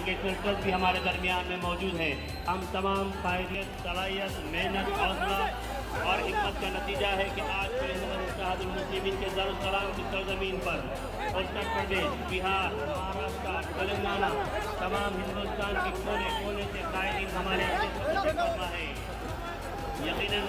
Educational trust भी हमारे दरमियान में मौजूद है। हम तमाम कायदियत, सलाहियत, मेहनत, हौसला और हिम्मत का नतीजा है कि आज इत्तेहादुल मुस्लिमीन के दारुस्सलाम की सरजमीन पर उत्तर प्रदेश, बिहार, महाराष्ट्र, तेलंगाना, तमाम हिंदुस्तान के कोने कोने से कायदीन हमारे है। यकीनन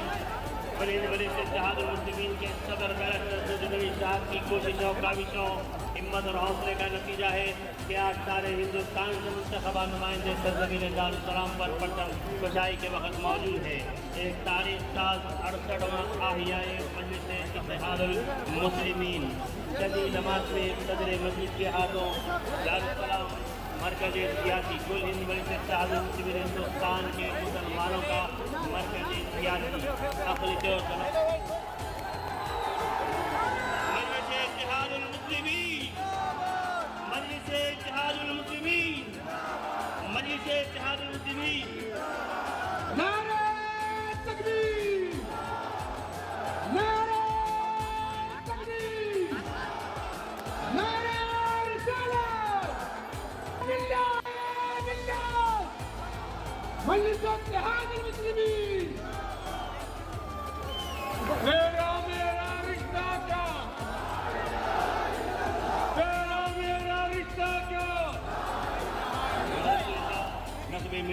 इत्तेहादुल मुस्लिमीन के सदर बैरिस्टर असदुद्दीन साहब की कोशिशों, काविशों, हिम्मत और हौसले का नतीजा है कि आज सारे हिंदुस्तान से मुंतखबा नुमाइंदे सरजमीन दारुस्सलाम पर परचम कशाई के वक्त मौजूद है। एक तारीख साज 68वां आहियाए मजलिस इत्तेहादुल मुस्लिमीन जदी नमाज में सदर मस्जिद के हाथों दारुस्सलाम मरकज़ी सियासी कुल हिंद मजलिस इत्तेहादुल मुस्लिमीन हिंदुस्तान के मुसलमानों का मरकज़ी सियासी अक़लियत इत्तेहादुल मुस्लिमीन, मजलिस इत्तेहादुल मुस्लिमीन, मजलिस इत्तेहादुल मुस्लिमीन। नारे तकबीर, नारे तकबीर, नारे रिसालत, लिल्लाह लिल्लाह, मजलिस इत्तेहादुल मुस्लिमीन।